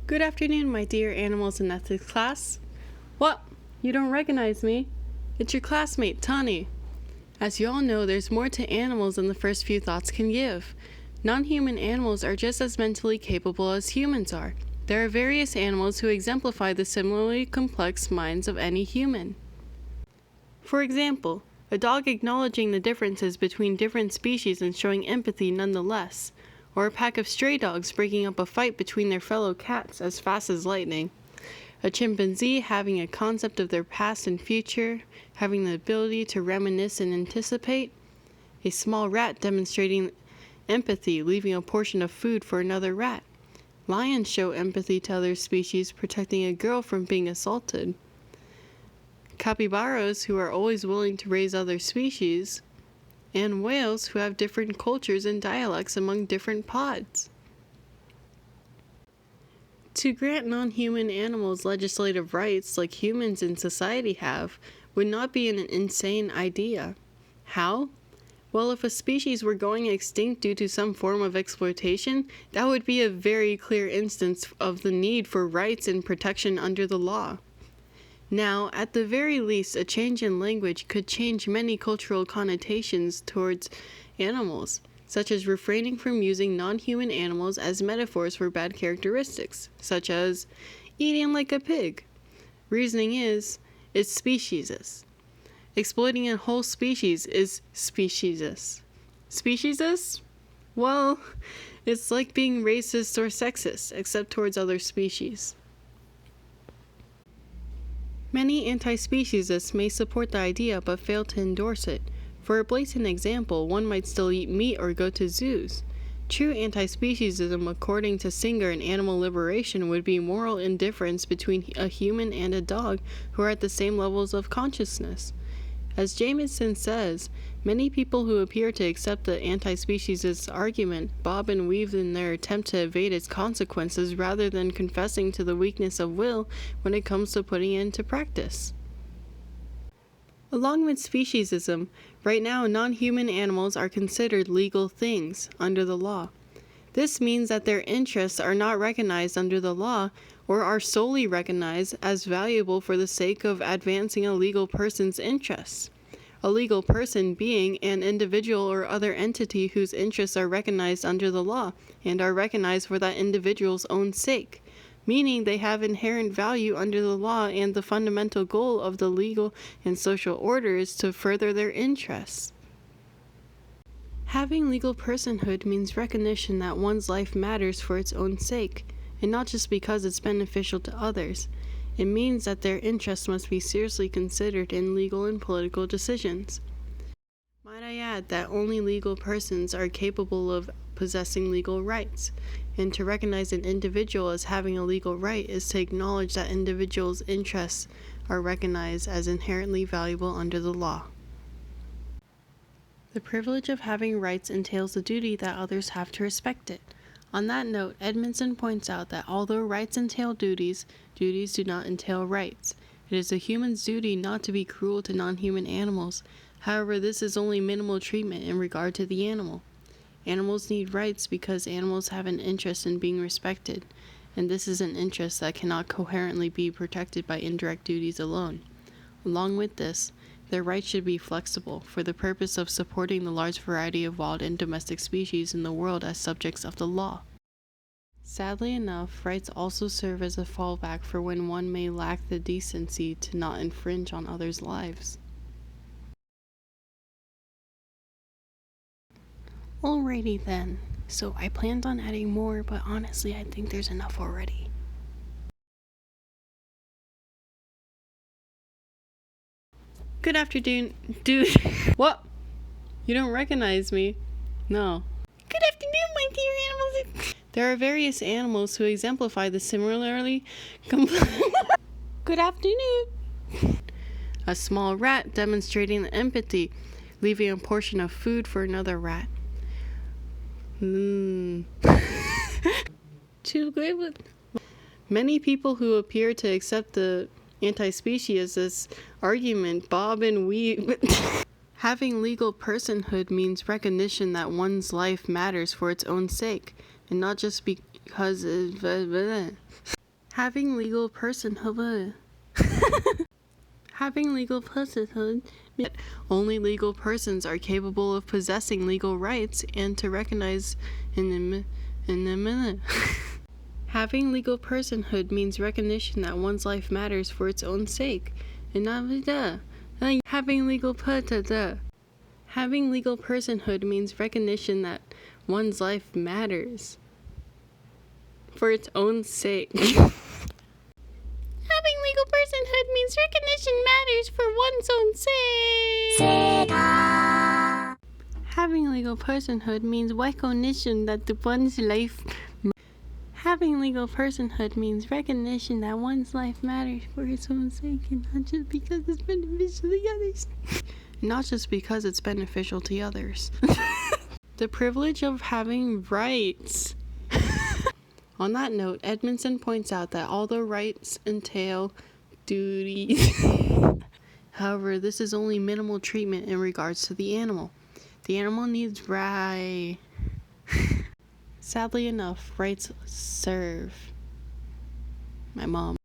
Good afternoon, my dear animals and ethics class. What? You don't recognize me? It's your classmate, Tani. As you all know, there's more to animals than the first few thoughts can give. Non-human animals are just as mentally capable as humans are. There are various animals who exemplify the similarly complex minds of any human. For example, a dog acknowledging the differences between different species and showing empathy nonetheless, or a pack of stray dogs breaking up a fight between their fellow cats as fast as lightning, a chimpanzee having a concept of their past and future, having the ability to reminisce and anticipate, a small rat demonstrating empathy, leaving a portion of food for another rat. Lions show empathy to other species, protecting a girl from being assaulted. Capybaras, who are always willing to raise other species, and whales, who have different cultures and dialects among different pods. To grant non-human animals legislative rights like humans in society have would not be an insane idea. How? Well, if a species were going extinct due to some form of exploitation, that would be a very clear instance of the need for rights and protection under the law. Now, at the very least, a change in language could change many cultural connotations towards animals, such as refraining from using non-human animals as metaphors for bad characteristics, such as eating like a pig. Reasoning is, it's speciesist. Exploiting a whole species is speciesist. Speciesist? Well, it's like being racist or sexist, except towards other species. Many anti-speciesists may support the idea but fail to endorse it. For a blatant example, one might still eat meat or go to zoos. True anti-speciesism, according to Singer and Animal Liberation, would be moral indifference between a human and a dog who are at the same levels of consciousness. As Jamieson says, many people who appear to accept the anti-speciesist argument bob and weave in their attempt to evade its consequences rather than confessing to the weakness of will when it comes to putting it into practice. Along with speciesism, right now non-human animals are considered legal things under the law. This means that their interests are not recognized under the law or are solely recognized as valuable for the sake of advancing a legal person's interests. A legal person being an individual or other entity whose interests are recognized under the law and are recognized for that individual's own sake, meaning they have inherent value under the law, and the fundamental goal of the legal and social order is to further their interests. Having legal personhood means recognition that one's life matters for its own sake, and not just because it's beneficial to others. It means that their interests must be seriously considered in legal and political decisions. Might I add that only legal persons are capable of possessing legal rights, and to recognize an individual as having a legal right is to acknowledge that individuals' interests are recognized as inherently valuable under the law. The privilege of having rights entails the duty that others have to respect it. On that note, Edmondson points out that although rights entail duties, duties do not entail rights. It is a human's duty not to be cruel to non-human animals. However, this is only minimal treatment in regard to the animal. Animals need rights because animals have an interest in being respected, and this is an interest that cannot coherently be protected by indirect duties alone. Along with this, their rights should be flexible for the purpose of supporting the large variety of wild and domestic species in the world as subjects of the law. Sadly enough, rights also serve as a fallback for when one may lack the decency to not infringe on others' lives. Alrighty then, so I planned on adding more, but honestly I think there's enough already. Good afternoon, dude. What? You don't recognize me? No. Good afternoon, my dear animals. There are various animals who exemplify the similarly Good afternoon. A small rat demonstrating empathy, leaving a portion of food for another rat. Too good with many people who appear to accept the anti-speciesist argument bob and weave. Having legal personhood means recognition that one's life matters for its own sake, and not just because of having legal personhood. Having legal personhood means that only legal persons are capable of possessing legal rights and to recognize in a minute. Having legal personhood means recognition that one's life matters for its own sake, and not having legal personhood means recognition that one's life matters for its own sake. Having legal personhood means recognition matters for one's own sake. Having legal personhood means recognition that one's life. Having legal personhood means recognition that one's life matters for its own sake, and not just because it's beneficial to others. Not just because it's beneficial to others. The privilege of having rights. On that note, Edmondson points out that although rights entail duties, however, this is only minimal treatment in regards to the animal. The animal needs rights. Sadly enough, rights serve my mom.